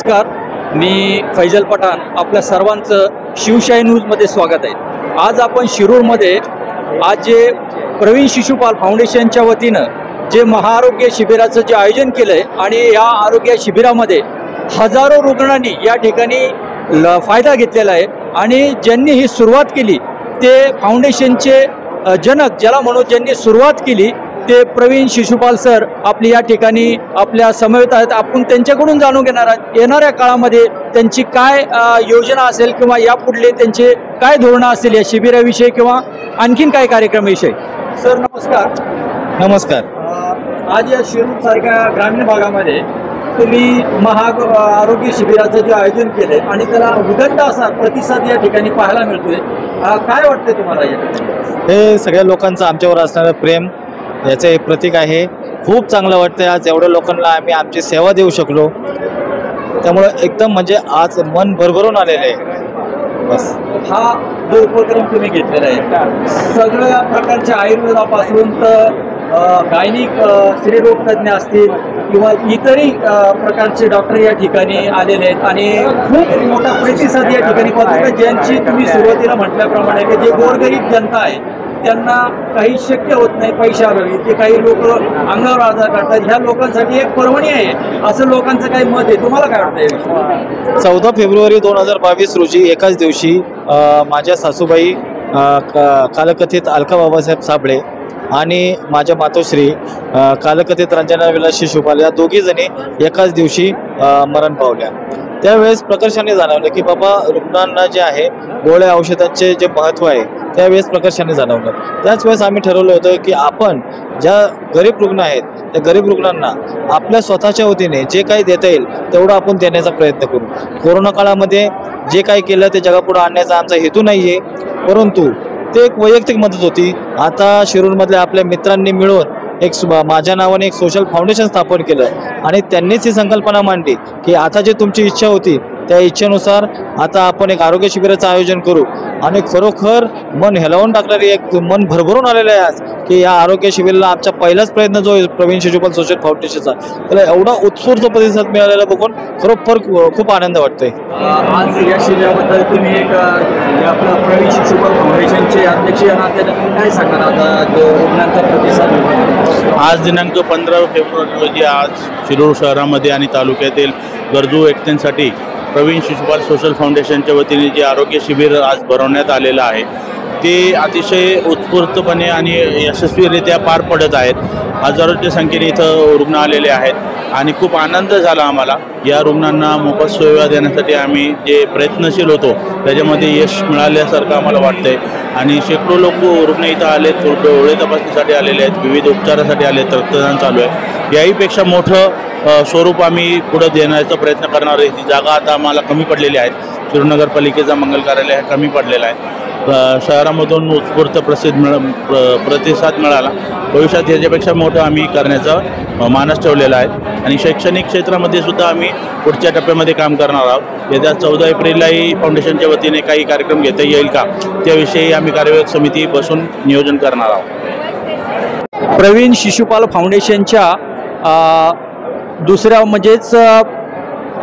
नमस्कार, मी फैजल पठाण, आपल्या सर्वांचं शिवशाही न्यूजमध्ये स्वागत आहे। आज आपण शिरूरमध्ये आज जे प्रवीण शिशुपाल फाउंडेशनच्या वतीनं जे महाआरोग्य शिबिराचं जे आयोजन केलं आहे आणि या आरोग्य शिबिरामध्ये हजारो रुग्णांनी या ठिकाणी फायदा घेतलेला आहे आणि ज्यांनी ही सुरुवात केली ते फाउंडेशनचे जनक ज्याला म्हणून ज्यांनी सुरुवात केली ते प्रवीण शिशुपाल सर आपली या ठिकाणी आपल्या समवेत आहेत। आपण त्यांच्याकडून जाणून घेणार आहोत येणाऱ्या काळामध्ये त्यांची काय योजना असेल किंवा यापुढले त्यांचे काय धोरणं असेल या शिबिराविषयी किंवा आणखीन काय कार्यक्रमाविषयी। सर नमस्कार। नमस्कार। आज या शिरूर सारख्या ग्रामीण भागामध्ये तुम्ही आरोग्य शिबिराचं जे आयोजन केले आणि त्याला उदंड असा प्रतिसाद या ठिकाणी पाहायला मिळतोय, काय वाटतंय तुम्हाला? हे सगळ्या लोकांचं आमच्यावर असणारं प्रेम याचं एक प्रतीक आहे। खूप चांगलं वाटतंय आज एवढ्या लोकांना आम्ही आमची सेवा देऊ शकलो, त्यामुळे एकदम म्हणजे आज मन भरभरून आलेलं आहे। बस हा जो उपक्रम तुम्ही घेतलेला आहे सगळ्या प्रकारच्या आयुर्वेदापासून तर गायनिक स्त्रीरोग तज्ञ असतील किंवा इतरही प्रकारचे डॉक्टर या ठिकाणी आलेले आहेत आणि खूप मोठा प्रतिसाद या ठिकाणी पाहतो। ज्यांची तुम्ही सुरुवातीला म्हटल्याप्रमाणे की जे गोरगरीब जनता आहे त्यांना काही शक्य होत नाही पैशाअभावी, ते काही लोक अंगावर आजार काढतात, ह्या लोकांसाठी एक पर्वणी आहे असं लोकांचं काही मत आहे। तुम्हाला काय वाटतंय? 14 फेब्रुवारी 2022 रोजी एकाच दिवशी माझ्या सासूबाई कालकथित अलका बाबासाहेब साबळे आणि माझ्या मातोश्री कालकथित रंजना विलास शिशुपाल या दोघी जणी एकाच दिवशी मरण पावल्या। त्यावेळेस प्रकर्षाने जाणवलं की बाबा रुग्णांना जे आहे गोळ्या औषधांचे जे महत्त्व आहे त्यावेळेस प्रकर्षाने जाणवलं। त्याच वेळेस आम्ही ठरवलं होतं की आपण ज्या गरीब रुग्ण आहेत त्या गरीब रुग्णांना आपल्या स्वतःच्या वतीने जे काही देता येईल तेवढं आपण देण्याचा प्रयत्न करू। कोरोना काळामध्ये जे काही केलं ते जगापुढे आणण्याचा आमचा हेतू नाही आहे, परंतु ते एक वैयक्तिक मदत होती। आता शिरूरमधल्या आपल्या मित्रांनी मिळून माझ्या नावाने एक सोशल फाउंडेशन स्थापन केलं आणि त्यांनीच ही संकल्पना मांडली की आता जे तुमची इच्छा होती त्या इच्छेनुसार आता आपण एक आरोग्य शिबिराचं आयोजन करू आणि खरोखर मन हेलावून टाकणारी एक मन भरभरून आलेलं आहे आज की या आरोग्य शिबिराला आमचा पहिलाच प्रयत्न जो आहे प्रवीण शिशुपाल सोशल फाउंडेशनचा त्याला एवढा उत्स्फूर्त प्रतिसाद मिळालेला बघून खरोखर खूप आनंद वाटतोय। आज या शिबिराबद्दल तुम्ही एक आपलं प्रवीण शिशुपाल फाउंडेशनचे अध्यक्ष या नात्याने काय सांगणार? आता जो रुग्णांचा प्रतिसाद आज दिनांक 15 फेब्रुवारी रोजी आज शिरूर शहरामध्ये आणि तालुक्यातील गरजू व्यक्तींसाठी प्रवीण शिशुपाल सोशल फाउंडेशनच्या वतीने जे आरोग्य शिबिर आज भरवण्यात आलेलं आहे ते अतिशय उत्स्फूर्तपणे आणि यशस्वीरित्या पार पडत आहेत। हजारोच्या संख्येने इथं रुग्ण आलेले आहेत आणि खूप आनंद झाला आम्हाला। या रुग्णांना मोफत सेवा देण्यासाठी आम्ही जे प्रयत्नशील होतो त्याच्यामध्ये यश मिळाल्यासारखं आम्हाला वाटतंय आणि शेकडो लोक रुग्ण इथं आलेत, डोळे तपासणीसाठी आलेले आहेत, विविध उपचारासाठी आलेत, रक्तदान चालू आहे। याहीपेक्षा मोठं स्वरूप आम्ही पुढे देण्याचा प्रयत्न करणार आहे। ती जागा आता आम्हाला कमी पडलेली आहे, शिरूर नगरपालिकेचा मंगल कार्यालय कमी पडलेला आहे। शहरामधून उत्स्फूर्त प्रतिसाद मिळाला, भविष्यात याच्यापेक्षा मोठं आम्ही करण्याचा मानस ठेवलेला आहे आणि शैक्षणिक क्षेत्रामध्ये सुद्धा आम्ही पुढच्या टप्प्यामध्ये काम करणार आहोत। येत्या 14 एप्रिललाही फाउंडेशनच्या वतीने काही कार्यक्रम घेता येईल का त्याविषयी आम्ही कार्यवाहक समिती बसून नियोजन करणार आहोत। प्रवीण शिशुपाल फाउंडेशनच्या दुसऱ्या म्हणजेच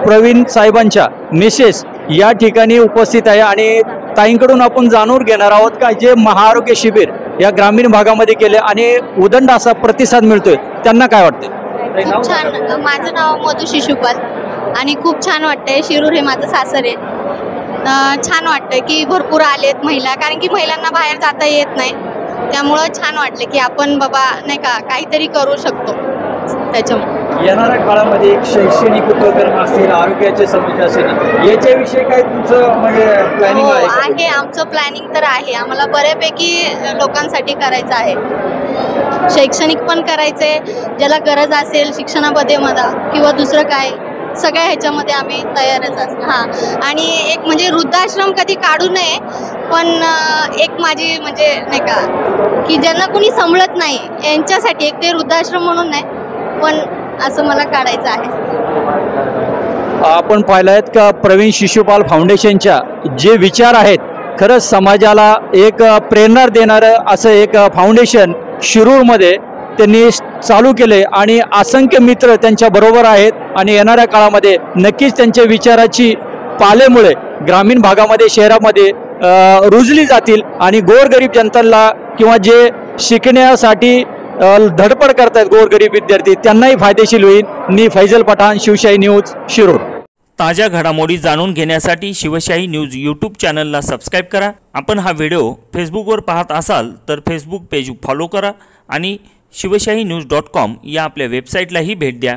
प्रवीण साहेबांच्या मिसेस या ठिकाणी उपस्थित आहे आणि ताईंकडून आपण जाणून घेणार आहोत का जे महाआरोग्य शिबिर या ग्रामीण भागामध्ये केले आणि उदंड असा प्रतिसाद मिळतोय त्यांना काय वाटतंय? खूप छान। माझं नाव मधू शिशुपाल आणि खूप छान वाटतंय। शिरूर हे माझं सासर आहे। छान वाटतंय की भरपूर आलेत महिला, कारण की महिलांना बाहेर जाता येत नाही, त्यामुळं छान वाटलं की आपण बाबा नाही का काहीतरी करू शकतो। त्याच्यामुळे येणाऱ्या काळामध्ये एक शैक्षणिक उपक्रम असतील, आरोग्याचे समस्या असेल, याच्याविषयी काय तुमचं म्हणजे प्लॅनिंग आहे? आमचं प्लॅनिंग तर आहे, आम्हाला बऱ्यापैकी लोकांसाठी करायचं आहे। शैक्षणिक पण करायचंय, ज्याला गरज असेल शिक्षणामध्ये म्हणा किंवा दुसरं काय, सगळ्या ह्याच्यामध्ये आम्ही तयारच असतो। हां, आणि एक म्हणजे वृद्धाश्रम कधी काढू नये, पण एक माझी म्हणजे नाही का की ज्यांना कोणी सांभाळत नाही यांच्यासाठी एक ते वृद्धाश्रम म्हणून नाही, पण असं मला काढायचं आहे। आपण पाहिलं आहेत का प्रवीण शिशुपाल फाउंडेशनच्या जे विचार आहेत खरंच समाजाला एक प्रेरणा देणारं असं एक फाउंडेशन शिरूरमध्ये त्यांनी चालू केले आणि असंख्य मित्र त्यांच्या बरोबर आहेत आणि येणाऱ्या काळामध्ये नक्कीच त्यांच्या विचाराची पालेमुळे ग्रामीण भागामध्ये शहरामध्ये रुजली जातील आणि गोरगरीब जनताला किंवा जे शिकण्यासाठी धडपड करतात गोरगरीब विद्यार्थी त्यांनाही फायदेशीर होईल. मी फैजल पठाण, शिवशाही न्यूज, शिरूर. ताज्या घडामोडी जाणून घेण्यासाठी शिवशाही न्यूज यूट्यूब चॅनलला सबस्क्राईब करा. आपण हा व्हिडिओ फेसबुकवर पाहत असाल तर फेसबुक पेज फॉलो करा आणि शिवशाही न्यूज.com या आपल्या वेबसाईटलाही भेट द्या.